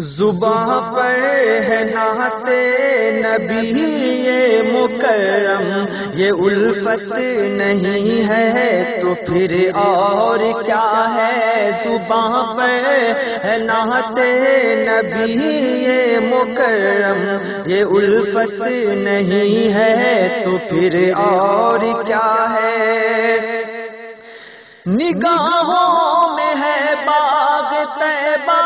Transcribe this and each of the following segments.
زباں پر ہے نعت نبی یہ مکرم، یہ الفت نہیں ہے تو پھر اور کیا ہے؟ زباں پر ہے نعت نبی یہ مکرم، یہ الفت نہیں ہے تو پھر اور کیا ہے؟ نگاہوں میں ہے باغ طیبہ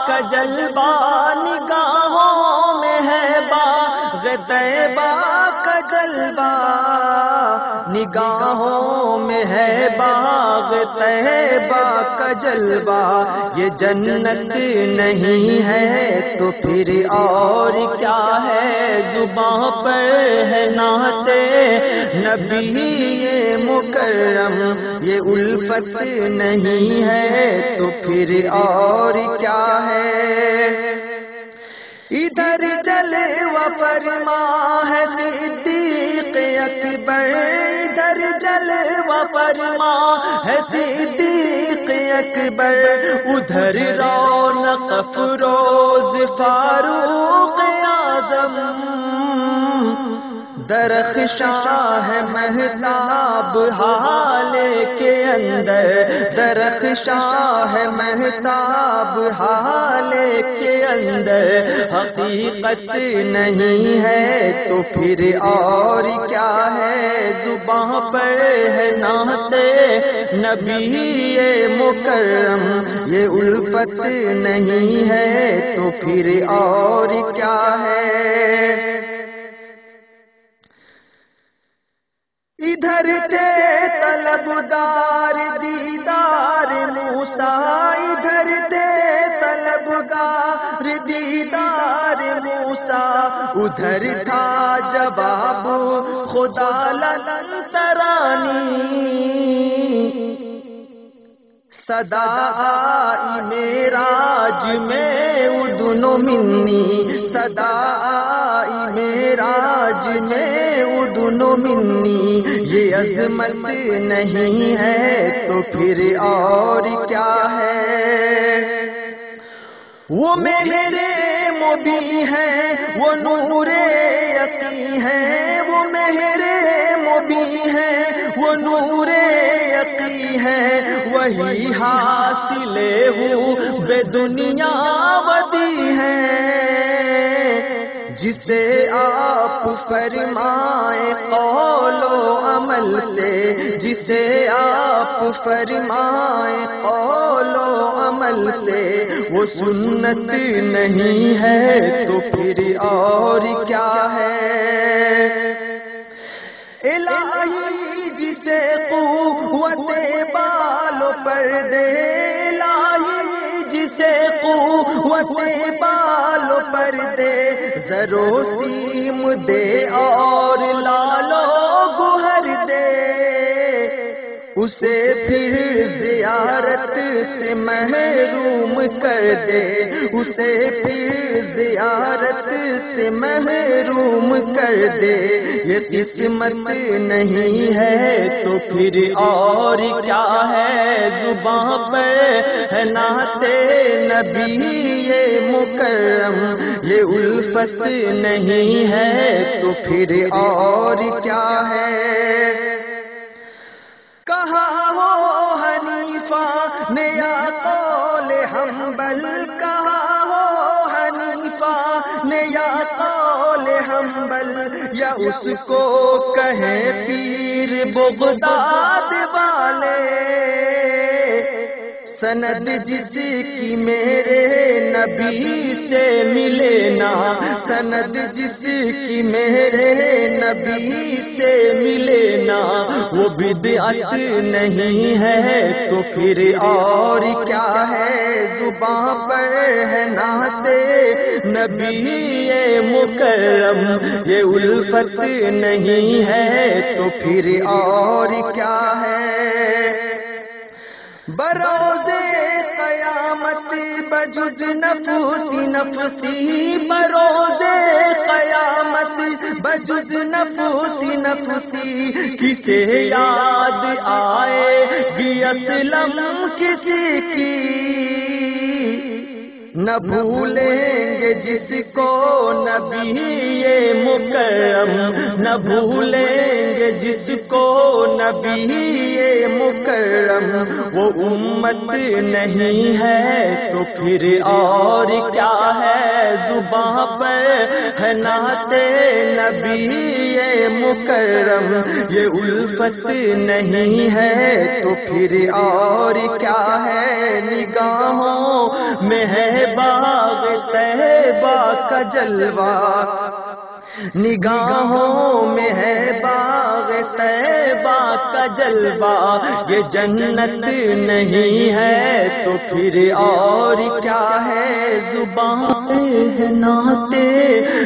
کا جلوہ، نگاہوں میں ہے باغ طیبہ کا جلوہ، نگاہوں میں ہے باغ طیبہ کا جلوہ، یہ جنت نہیں ہے تو پھر اور کیا ہے؟ زباں پر ہے نعت نبی یہ مکرم، یہ الفت نہیں ہے تو پھر اور کیا ہے؟ ادھر جلوہ فرما ہے صدیق اکبر، ادھر جلوہ فرما ہے صدیق اکبر، ادھر رونق افروز فاروق اعظم، درخشاں ہے مہتاب حالے کے اندر، درخشاں ہے مہتاب حالے کے اندر، حقیقت نہیں ہے تو پھر اور کیا ہے؟ زباں پر ہے نعت نبی یہ مکرم، یہ الفت نہیں ہے تو پھر اور کیا ہے؟ ادھر تھے طلبگار دیدار موسیٰ، ادھر تھے طلبگار دیدار موسیٰ، ادھر تھا جواب خدا لن ترانی، صدا آئی معراج میں اذن منی، صدا آئی معراج میں اذن منی، یہ عظمت نہیں ہے تو پھر اور کیا ہے؟ وہ مہر مبیں ہے، وہ نور یقین ہے، وہ مہر مبیں ہے، وہ نور یقین ہے، وہی حاصل ہو بے دنیا ودی ہے، جسے آپ فرمائے قول و عمل سے، جسے آپ فرمائے قول و عمل سے، وہ سنت نہیں ہے تو پھر اور کیا ہے؟ الہی جسے قوت بال و پر دے، الہی جسے قوت بال و پر دے، زر و سیم دے اور لال و گوہر دے، اسے پھر زیارت سے محروم کر دے، اسے پھر زیارت سے محروم کر دے، یہ قسمت نہیں ہے تو پھر اور کیا ہے؟ زباں پر ہے نعت نبی یہ مکرم، یہ الفت نہیں ہے تو پھر اور کیا ہے؟ کہا ہو حنیفہ نے یا قول حنبل، کہا ہو حنیفہ نے یا قول حنبل، یا اس کو کہیں پیر بغداد والے، سند جس کی میرے نبی سے ملے نا، سند جس کی میرے نبی سے ملے نا، وہ بدعت نہیں ہے تو پھر اور کیا ہے؟ زباں پر ہے نعت نبی یہ مکرم، یہ الفت نہیں ہے تو پھر اور کیا ہے؟ بروز قیامت بجز نفسی نفسی، بروز قیامت بجز نفسی نفسی، کسے یاد آئے گی اسلم کسی کی، نہ بھولیں گے جس کو نبی یہ مکرم، نہ بھولیں گے جس کو نبی یہ مکرم، وہ امت نہیں ہے تو پھر اور کیا ہے، زباں پر ہے نعت نبی یہ مکرم، یہ الفت نہیں ہے تو پھر اور کیا ہے، نگاہوں میں ہے باغ طیبہ کا جلوہ، نگاہوں میں ہے باغ طیبہ کا جلوہ، یہ جنت نہیں ہے تو پھر اور کیا ہے، زبان ہے نعت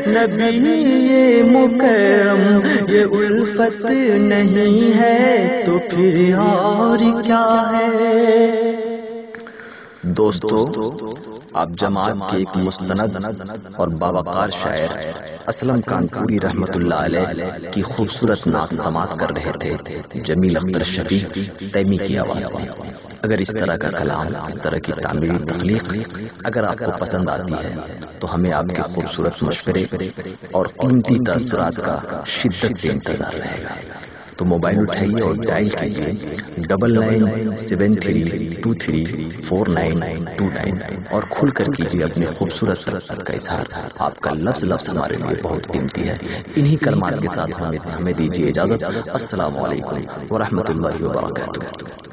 نبی یہ مکرم، یہ الفت نہیں ہے تو پھر اور کیا ہے۔ دوستو، آپ جماعت کے ایک مستند اور باوقار شاعر اسلم کانپوری رحمت اللہ علیہ کی خوبصورت نعت سماعت کر رہے تھے، جمیل اختر شفیق تیمی کی آواز میں۔ اگر اس طرح کا کلام، اس طرح کی تعمیری تخلیق اگر آپ کو پسند آتی ہے تو ہمیں آپ کے خوبصورت مشورے اور قیمتی تاثرات کا شدت سے انتظار رہے گا۔ تو موبائل اٹھائیے اور ڈائل کیجیے 9973234929 اور کھل کر کیجیے اپنے خوبصورت رغبت کا اظہار۔ آپ کا لفظ ہمارے لیے بہت قیمتی ہے۔ انہی کلمات کے ساتھ ہمیں دیجیے اجازت۔ السلام علیکم ورحمۃ اللہ وبرکاتہ۔